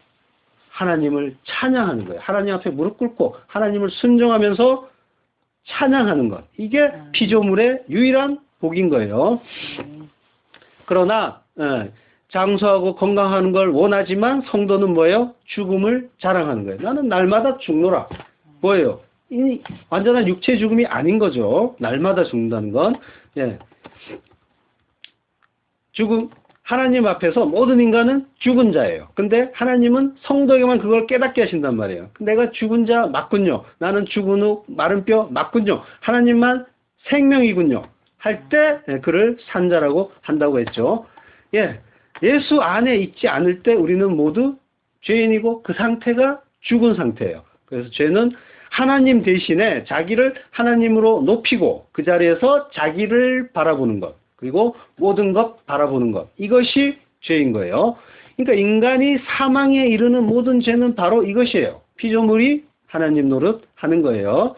하나님을 찬양하는 거예요. 하나님 앞에 무릎 꿇고 하나님을 순종하면서 찬양하는 것. 이게 피조물의 유일한 복인 거예요. 그러나 장수하고 건강하는 걸 원하지만 성도는 뭐예요? 죽음을 자랑하는 거예요. 나는 날마다 죽노라. 뭐예요? 이 완전한 육체 죽음이 아닌 거죠. 날마다 죽는다는 건. 예. 죽음, 하나님 앞에서 모든 인간은 죽은 자예요. 근데 하나님은 성도에게만 그걸 깨닫게 하신단 말이에요. 내가 죽은 자 맞군요. 나는 죽은 후 마른 뼈 맞군요. 하나님만 생명이군요. 할 때 그를 산자라고 한다고 했죠. 예, 예수 안에 있지 않을 때 우리는 모두 죄인이고 그 상태가 죽은 상태예요. 그래서 죄는 하나님 대신에 자기를 하나님으로 높이고 그 자리에서 자기를 바라보는 것. 그리고 모든 것 바라보는 것. 이것이 죄인 거예요. 그러니까 인간이 사망에 이르는 모든 죄는 바로 이것이에요. 피조물이 하나님 노릇하는 거예요.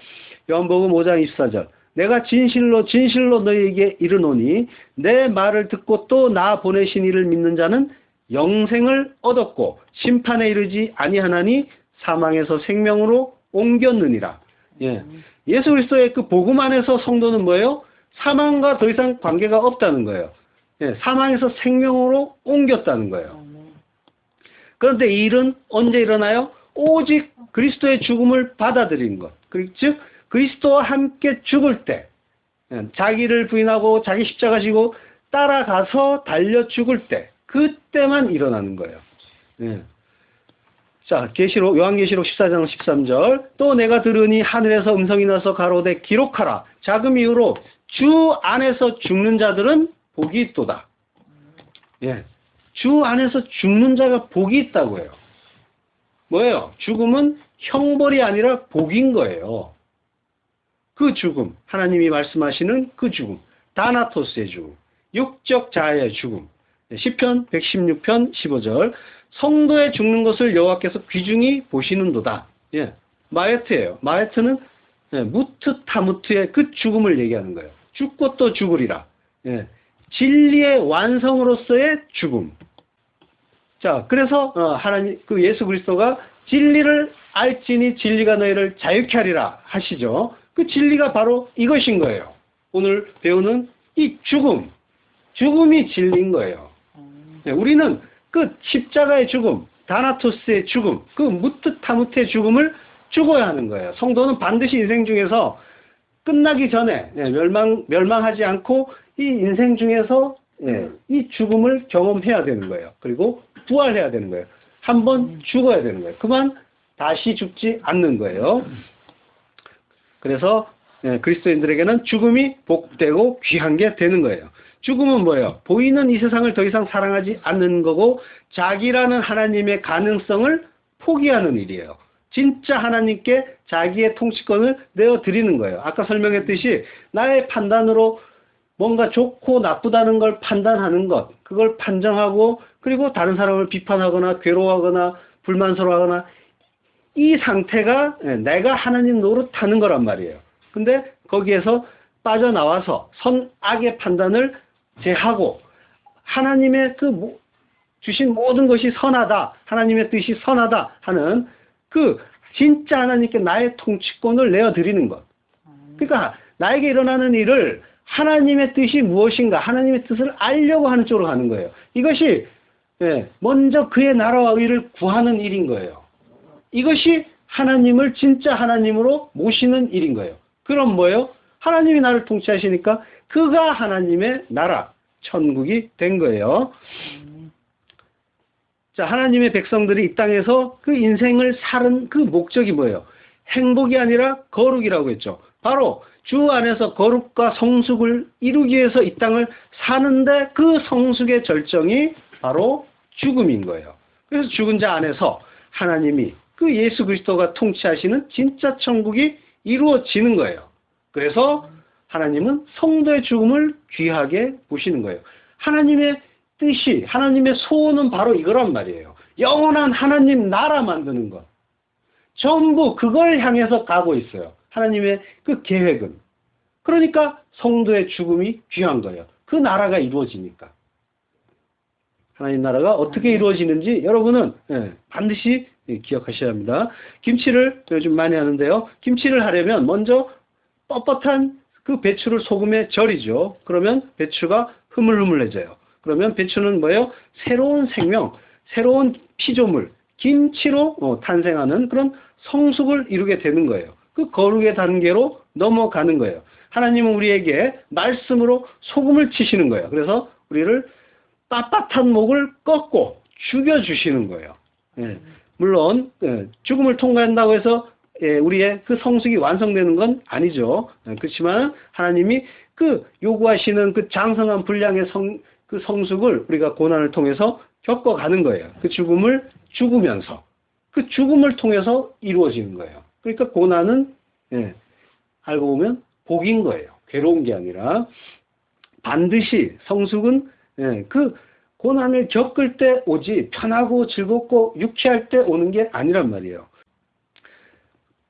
요한복음 5장 24절. 내가 진실로 진실로 너희에게 이르노니 내 말을 듣고 또 나 보내신 이를 믿는 자는 영생을 얻었고 심판에 이르지 아니하나니 사망에서 생명으로 옮겼느니라. 예. 예수 그리스도의 그 복음 안에서 성도는 뭐예요? 사망과 더 이상 관계가 없다는 거예요. 예. 사망에서 생명으로 옮겼다는 거예요. 그런데 이 일은 언제 일어나요? 오직 그리스도의 죽음을 받아들인 것. 즉 그리스도와 함께 죽을 때, 자기를 부인하고 자기 십자가 지고 따라가서 달려 죽을 때, 그때만 일어나는 거예요. 예. 자, 요한계시록 14장 13절. 또 내가 들으니 하늘에서 음성이 나서 가로되 기록하라. 자금 이후로 주 안에서 죽는 자들은 복이 있도다. 예. 주 안에서 죽는 자가 복이 있다고 해요. 뭐예요? 죽음은 형벌이 아니라 복인 거예요. 그 죽음, 하나님이 말씀하시는 그 죽음, 다나토스의 죽음, 육적 자아의 죽음. 시편 116편 15절. 성도의 죽는 것을 여호와께서 귀중히 보시는도다. 예, 마에트예요. 마에트는 무트타무트의 그 죽음을 얘기하는 거예요. 죽고 또 죽으리라. 예, 진리의 완성으로서의 죽음. 자, 그래서 하나님 그 예수 그리스도가 진리를 알지니 진리가 너희를 자유케 하리라 하시죠. 그 진리가 바로 이것인 거예요. 오늘 배우는 이 죽음이 진리인 거예요. 네, 우리는 그 십자가의 죽음, 다나토스의 죽음, 그 무트타무트의 죽음을 죽어야 하는 거예요. 성도는 반드시 인생 중에서 끝나기 전에 멸망하지 않고 이 인생 중에서 이 죽음을 경험해야 되는 거예요. 그리고 부활해야 되는 거예요. 한번 죽어야 되는 거예요. 그만 다시 죽지 않는 거예요. 그래서 그리스도인들에게는 죽음이 복되고 귀한 게 되는 거예요. 죽음은 뭐예요? 보이는 이 세상을 더 이상 사랑하지 않는 거고 자기라는 하나님의 가능성을 포기하는 일이에요. 진짜 하나님께 자기의 통치권을 내어드리는 거예요. 아까 설명했듯이 나의 판단으로 뭔가 좋고 나쁘다는 걸 판단하는 것, 그걸 판정하고 그리고 다른 사람을 비판하거나 괴로워하거나 불만스러워하거나 이 상태가 내가 하나님 노릇하는 거란 말이에요. 근데 거기에서 빠져나와서 선악의 판단을 제하고 하나님의 그 주신 모든 것이 선하다, 하나님의 뜻이 선하다 하는 그 진짜 하나님께 나의 통치권을 내어드리는 것. 그러니까 나에게 일어나는 일을 하나님의 뜻이 무엇인가, 하나님의 뜻을 알려고 하는 쪽으로 가는 거예요. 이것이 먼저 그의 나라와 의를 구하는 일인 거예요. 이것이 하나님을 진짜 하나님으로 모시는 일인 거예요. 그럼 뭐예요? 하나님이 나를 통치하시니까 그가 하나님의 나라, 천국이 된 거예요. 자, 하나님의 백성들이 이 땅에서 그 인생을 사는 그 목적이 뭐예요? 행복이 아니라 거룩이라고 했죠. 바로 주 안에서 거룩과 성숙을 이루기 위해서 이 땅을 사는데 그 성숙의 절정이 바로 죽음인 거예요. 그래서 죽은 자 안에서 하나님이 그 예수 그리스도가 통치하시는 진짜 천국이 이루어지는 거예요. 그래서 하나님은 성도의 죽음을 귀하게 보시는 거예요. 하나님의 뜻이, 하나님의 소원은 바로 이거란 말이에요. 영원한 하나님 나라 만드는 것. 전부 그걸 향해서 가고 있어요. 하나님의 그 계획은. 그러니까 성도의 죽음이 귀한 거예요. 그 나라가 이루어지니까. 하나님 나라가 어떻게 이루어지는지 여러분은 반드시 기억하셔야 합니다. 김치를 요즘 많이 하는데요. 김치를 하려면 먼저 뻣뻣한 그 배추를 소금에 절이죠. 그러면 배추가 흐물흐물해져요. 그러면 배추는 뭐예요? 새로운 생명, 새로운 피조물, 김치로 탄생하는 그런 성숙을 이루게 되는 거예요. 그 거룩의 단계로 넘어가는 거예요. 하나님은 우리에게 말씀으로 소금을 치시는 거예요. 그래서 우리를 빳빳한 목을 꺾고 죽여주시는 거예요. 물론 죽음을 통과한다고 해서 우리의 그 성숙이 완성되는 건 아니죠. 그렇지만 하나님이 그 요구하시는 그 장성한 분량의 그 성숙을 우리가 고난을 통해서 겪어가는 거예요. 그 죽음을 죽으면서 그 죽음을 통해서 이루어지는 거예요. 그러니까 고난은 알고 보면 복인 거예요. 괴로운 게 아니라. 반드시 성숙은 그 고난을 겪을 때 오지 편하고 즐겁고 유쾌할 때 오는 게 아니란 말이에요.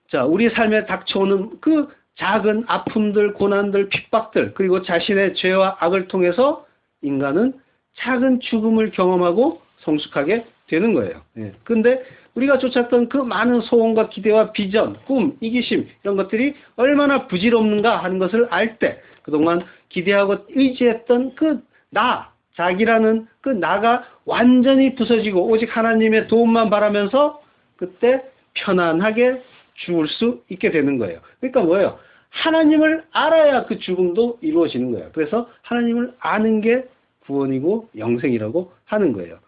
자, 우리 삶에 닥쳐오는 그 작은 아픔들, 고난들, 핍박들, 그리고 자신의 죄와 악을 통해서 인간은 작은 죽음을 경험하고 성숙하게 되는 거예요. 근데 우리가 쫓았던 그 많은 소원과 기대와 비전, 꿈, 이기심 이런 것들이 얼마나 부질없는가 하는 것을 알 때 그동안 기대하고 의지했던 그 나, 자기라는 그 나가 완전히 부서지고 오직 하나님의 도움만 바라면서 그때 편안하게 죽을 수 있게 되는 거예요. 그러니까 뭐예요? 하나님을 알아야 그 죽음도 이루어지는 거예요. 그래서 하나님을 아는 게 구원이고 영생이라고 하는 거예요.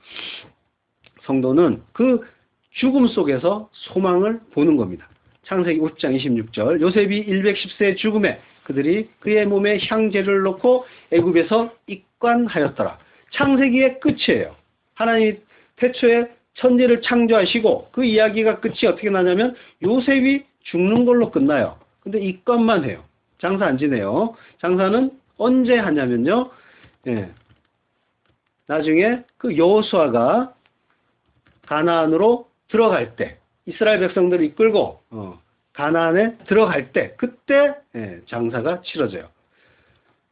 성도는 그 죽음 속에서 소망을 보는 겁니다. 창세기 50장 26절 요셉이 110세의 죽음에 그들이 그의 몸에 향제를 놓고 애굽에서 입관하였더라. 창세기의 끝이에요. 하나님이 태초에 천지를 창조하시고 그 이야기가 끝이 어떻게 나냐면 요셉이 죽는 걸로 끝나요. 근데 입관만 해요. 장사 안 지내요. 장사는 언제 하냐면요. 나중에 그 여호수아가 가나안으로 들어갈 때 이스라엘 백성들을 이끌고 가나안에 들어갈 때 그때 장사가 치러져요.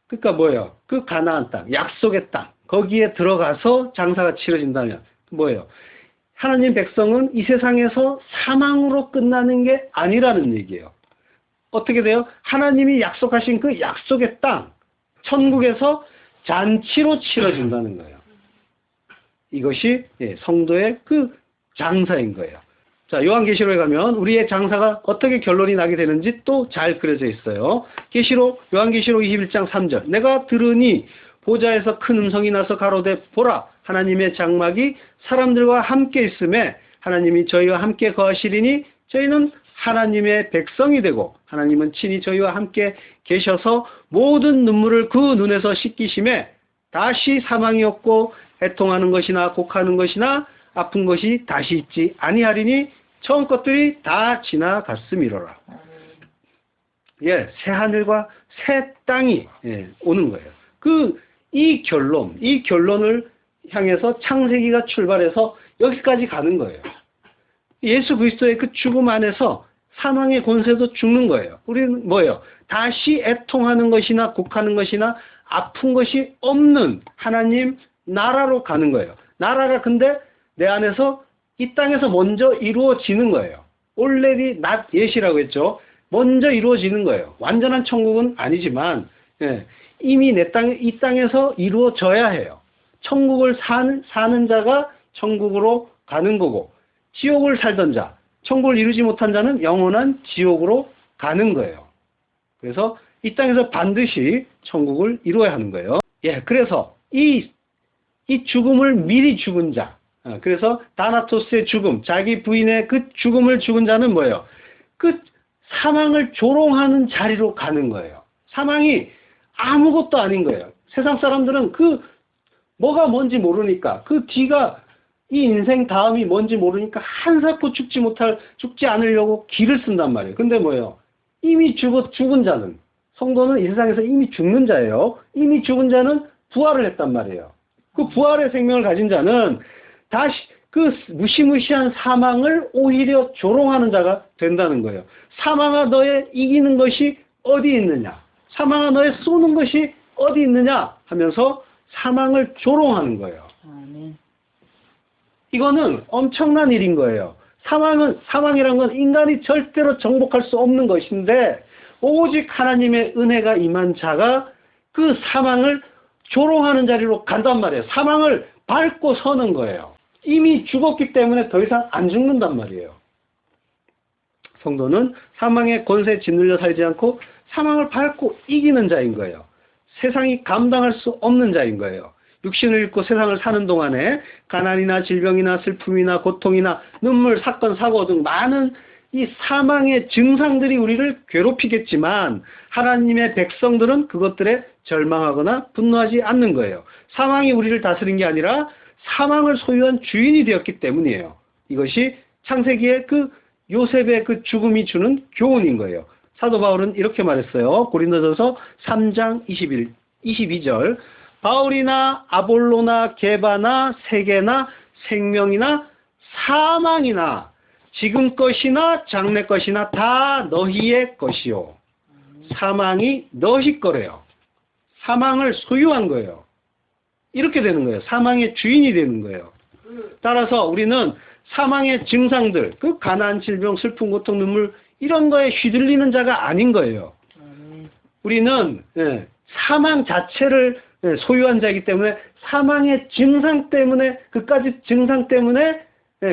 그러니까 뭐예요? 그 가나안 땅, 약속의 땅 거기에 들어가서 장사가 치러진다면 뭐예요? 하나님 백성은 이 세상에서 사망으로 끝나는 게 아니라는 얘기예요. 어떻게 돼요? 하나님이 약속하신 그 약속의 땅, 천국에서 잔치로 치러진다는 거예요. 이것이 성도의 그 장사인 거예요. 자, 요한계시록에 가면 우리의 장사가 어떻게 결론이 나게 되는지 또 잘 그려져 있어요. 요한계시록 21장 3절 내가 들으니 보좌에서 큰 음성이 나서 가로되 보라 하나님의 장막이 사람들과 함께 있음에 하나님이 저희와 함께 거하시리니 저희는 하나님의 백성이 되고 하나님은 친히 저희와 함께 계셔서 모든 눈물을 그 눈에서 씻기심에 다시 사망이 없고 애통하는 것이나 곡하는 것이나 아픈 것이 다시 있지 아니하리니 처음 것들이 다 지나갔음이로라. 새 하늘과 새 땅이 오는 거예요. 이 결론을 향해서 창세기가 출발해서 여기까지 가는 거예요. 예수 그리스도의 그 죽음 안에서 사망의 권세도 죽는 거예요. 우리는 뭐예요? 다시 애통하는 것이나 곡하는 것이나 아픈 것이 없는 하나님 나라로 가는 거예요. 나라가 근데 내 안에서 이 땅에서 먼저 이루어지는 거예요. already not yet이라고 했죠. 먼저 이루어지는 거예요. 완전한 천국은 아니지만 이미 이 땅에서 이루어져야 해요. 천국을 사는 자가 천국으로 가는 거고 지옥을 살던 자, 천국을 이루지 못한 자는 영원한 지옥으로 가는 거예요. 그래서 이 땅에서 반드시 천국을 이루어야 하는 거예요. 그래서 이 죽음을 미리 죽은 자, 그래서 다나토스의 죽음, 자기 부인의 그 죽음을 죽은 자는 뭐예요? 그 사망을 조롱하는 자리로 가는 거예요. 사망이 아무것도 아닌 거예요. 세상 사람들은 뭐가 뭔지 모르니까 그 뒤가 이 인생 다음이 뭔지 모르니까 한사코 죽지 않으려고 길을 쓴단 말이에요. 근데 뭐예요? 이미 죽은 자는 성도는 이 세상에서 이미 죽는 자예요. 이미 죽은 자는 부활을 했단 말이에요. 그 부활의 생명을 가진 자는 다시 그 무시무시한 사망을 오히려 조롱하는 자가 된다는 거예요. 사망아 너의 이기는 것이 어디 있느냐? 사망아 너의 쏘는 것이 어디 있느냐? 하면서 사망을 조롱하는 거예요. 이거는 엄청난 일인 거예요. 사망이란 건 인간이 절대로 정복할 수 없는 것인데 오직 하나님의 은혜가 임한 자가 그 사망을 조롱하는 자리로 간단 말이에요. 사망을 밟고 서는 거예요. 이미 죽었기 때문에 더 이상 안 죽는단 말이에요. 성도는 사망의 권세에 짓눌려 살지 않고 사망을 밟고 이기는 자인 거예요. 세상이 감당할 수 없는 자인 거예요. 육신을 입고 세상을 사는 동안에 가난이나 질병이나 슬픔이나 고통이나 눈물, 사건, 사고 등 많은 이 사망의 증상들이 우리를 괴롭히겠지만 하나님의 백성들은 그것들에 절망하거나 분노하지 않는 거예요. 사망이 우리를 다스린 게 아니라 사망을 소유한 주인이 되었기 때문이에요. 이것이 창세기의 그 요셉의 그 죽음이 주는 교훈인 거예요. 사도 바울은 이렇게 말했어요. 고린도전서 3장 22절. 바울이나 아볼로나 게바나 세계나 생명이나 사망이나 지금 것이나 장래 것이나 다 너희의 것이요. 사망이 너희 거래요. 사망을 소유한 거예요. 이렇게 되는 거예요. 사망의 주인이 되는 거예요. 따라서 우리는 사망의 증상들, 그 가난, 질병, 슬픔, 고통, 눈물 이런 거에 휘둘리는 자가 아닌 거예요. 우리는 사망 자체를 소유한 자이기 때문에 사망의 증상 때문에 그까지 증상 때문에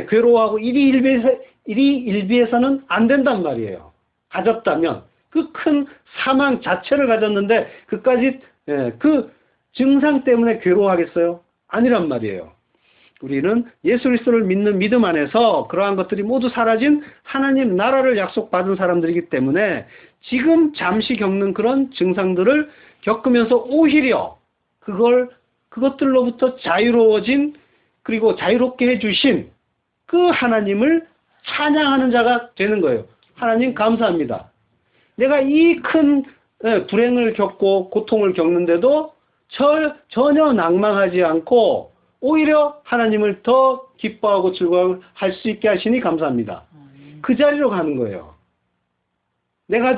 괴로워하고 일희일비해서는 안 된단 말이에요. 가졌다면 그 큰 사망 자체를 가졌는데 그까지 그 증상 때문에 괴로워하겠어요? 아니란 말이에요. 우리는 예수 그리스도를 믿는 믿음 안에서 그러한 것들이 모두 사라진 하나님 나라를 약속받은 사람들이기 때문에 지금 잠시 겪는 그런 증상들을 겪으면서 오히려 그것들로부터 자유로워진 그리고 자유롭게 해주신 그 하나님을 찬양하는 자가 되는 거예요. 하나님 감사합니다. 내가 이 큰 불행을 겪고 고통을 겪는데도 전혀 낭망하지 않고 오히려 하나님을 더 기뻐하고 즐거워할 수 있게 하시니 감사합니다. 그 자리로 가는 거예요. 내가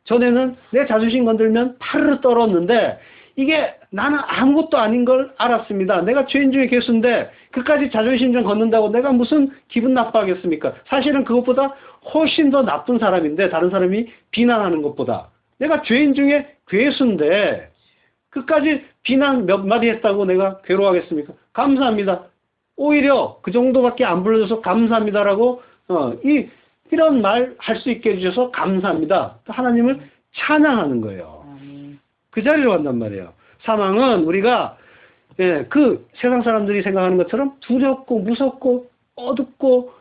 전에는 내 자존심 건들면 파르르 떨었는데 이게 나는 아무것도 아닌 걸 알았습니다. 내가 죄인 중에 괴수인데 그까지 자존심 좀 걷는다고 내가 무슨 기분 나빠하겠습니까? 사실은 그것보다 훨씬 더 나쁜 사람인데 다른 사람이 비난하는 것보다 내가 죄인 중에 괴수인데 그까지 비난 몇 마디 했다고 내가 괴로워하겠습니까? 감사합니다. 오히려 그 정도밖에 안 불러줘서 감사합니다라고 이런 말 할 수 있게 해주셔서 감사합니다. 하나님을 찬양하는 거예요. 그 자리로 간단 말이에요. 사망은 우리가 그 세상 사람들이 생각하는 것처럼 두렵고 무섭고 어둡고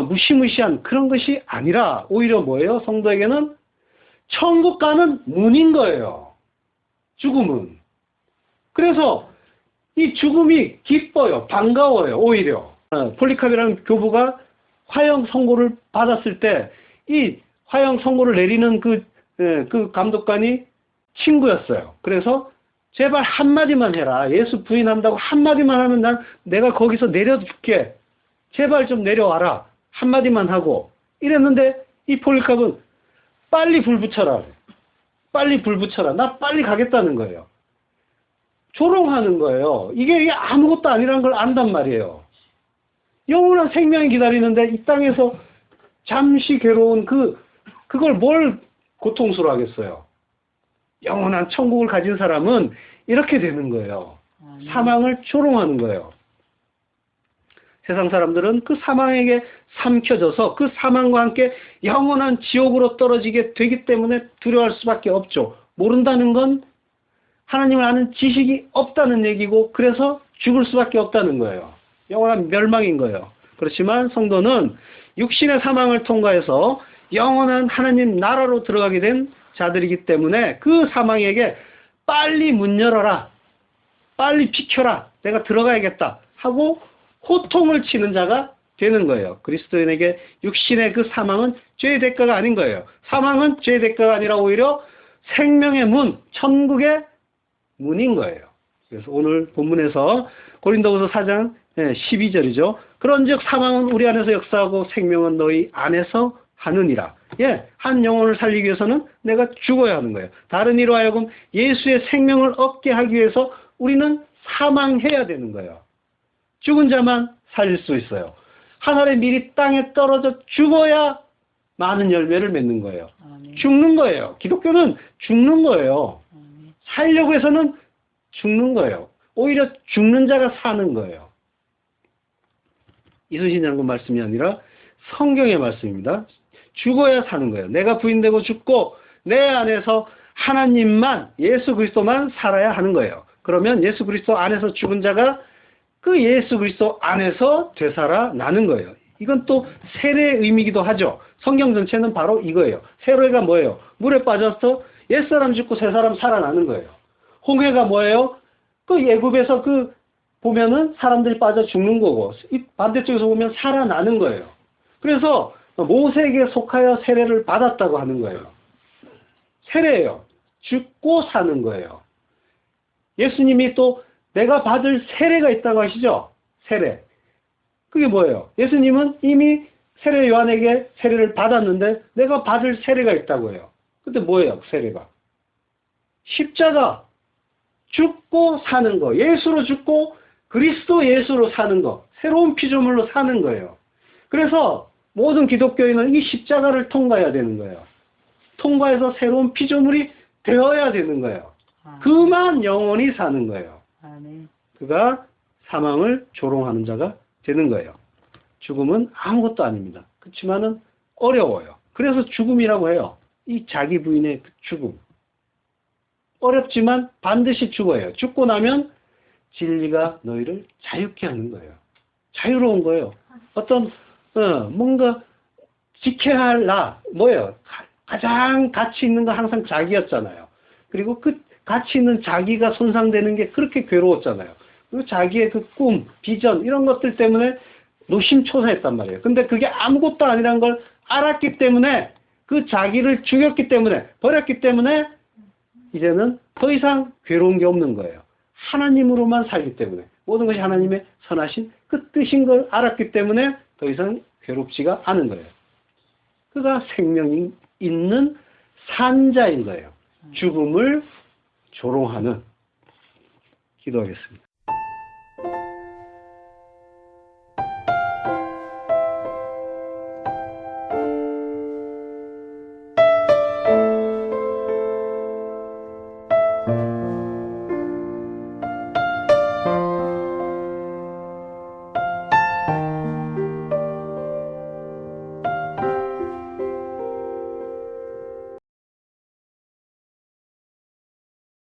무시무시한 그런 것이 아니라 오히려 뭐예요? 성도에게는 천국 가는 문인 거예요. 죽음은. 그래서 이 죽음이 기뻐요. 반가워요. 오히려. 폴리카비라는 교부가 화형 선고를 받았을 때 이 화형 선고를 내리는 그 감독관이 친구였어요. 그래서 제발 한마디만 해라. 예수 부인한다고 한마디만 하면 내가 거기서 내려줄게. 제발 좀 내려와라. 한마디만 하고. 이랬는데 이 폴리카는 빨리 불 붙여라. 빨리 불 붙여라. 나 빨리 가겠다는 거예요. 조롱하는 거예요. 이게 아무것도 아니라는 걸 안단 말이에요. 영원한 생명이 기다리는데 이 땅에서 잠시 괴로운 그걸 뭘 고통스러워하겠어요. 영원한 천국을 가진 사람은 이렇게 되는 거예요. 사망을 조롱하는 거예요. 세상 사람들은 그 사망에게 삼켜져서 그 사망과 함께 영원한 지옥으로 떨어지게 되기 때문에 두려워할 수밖에 없죠. 모른다는 건 하나님을 아는 지식이 없다는 얘기고 그래서 죽을 수밖에 없다는 거예요. 영원한 멸망인 거예요. 그렇지만 성도는 육신의 사망을 통과해서 영원한 하나님 나라로 들어가게 된 자들이기 때문에 그 사망에게 빨리 문 열어라. 빨리 비켜라. 내가 들어가야겠다. 하고 호통을 치는 자가 되는 거예요. 그리스도인에게 육신의 그 사망은 죄의 대가가 아닌 거예요. 사망은 죄의 대가가 아니라 오히려 생명의 문, 천국의 문인 거예요. 그래서 오늘 본문에서 고린도후서 4장 12절이죠. 그런즉 사망은 우리 안에서 역사하고 생명은 너희 안에서 하느니라. 한 영혼을 살리기 위해서는 내가 죽어야 하는 거예요. 다른 이로 하여금 예수의 생명을 얻게 하기 위해서 우리는 사망해야 되는 거예요. 죽은 자만 살릴 수 있어요. 하늘의 밀이 땅에 떨어져 죽어야 많은 열매를 맺는 거예요. 죽는 거예요. 기독교는 죽는 거예요. 살려고 해서는 죽는 거예요. 오히려 죽는 자가 사는 거예요. 이순신 장군 말씀이 아니라 성경의 말씀입니다. 죽어야 사는 거예요. 내가 부인되고 죽고 내 안에서 하나님만, 예수 그리스도만 살아야 하는 거예요. 그러면 예수 그리스도 안에서 죽은 자가 그 예수 그리스도 안에서 되살아나는 거예요. 이건 또 세례의 의미이기도 하죠. 성경 전체는 바로 이거예요. 세례가 뭐예요? 물에 빠져서 옛사람 죽고 새사람 살아나는 거예요. 홍해가 뭐예요? 그 예굽에서 보면은 사람들이 빠져 죽는 거고, 이 반대쪽에서 보면 살아나는 거예요. 그래서 모세에게 속하여 세례를 받았다고 하는 거예요. 세례예요. 죽고 사는 거예요. 예수님이 또 내가 받을 세례가 있다고 하시죠? 세례. 그게 뭐예요? 예수님은 이미 세례 요한에게 세례를 받았는데 내가 받을 세례가 있다고 해요. 근데 뭐예요? 세례가. 십자가. 죽고 사는 거. 예수로 죽고 그리스도 예수로 사는 거. 새로운 피조물로 사는 거예요. 그래서 모든 기독교인은 이 십자가를 통과해야 되는 거예요. 통과해서 새로운 피조물이 되어야 되는 거예요. 그만 영원히 사는 거예요. 그가 사망을 조롱하는 자가 되는 거예요. 죽음은 아무것도 아닙니다. 그렇지만은 어려워요. 그래서 죽음이라고 해요. 이 자기 부인의 죽음. 어렵지만 반드시 죽어요. 죽고 나면 진리가 너희를 자유케 하는 거예요. 자유로운 거예요. 어떤 뭔가 지켜야 할 나, 뭐예요? 가장 가치 있는 거 항상 자기였잖아요. 그리고 그 가치 있는 자기가 손상되는 게 그렇게 괴로웠잖아요. 그리고 자기의 그 꿈, 비전 이런 것들 때문에 노심초사했단 말이에요. 근데 그게 아무것도 아니란 걸 알았기 때문에 그 자기를 죽였기 때문에 버렸기 때문에 이제는 더 이상 괴로운 게 없는 거예요. 하나님으로만 살기 때문에 모든 것이 하나님의 선하신 그 뜻인 걸 알았기 때문에 더 이상 괴롭지가 않은 거예요. 그가 생명이 있는 산자인 거예요. 죽음을 조롱하는. 기도하겠습니다.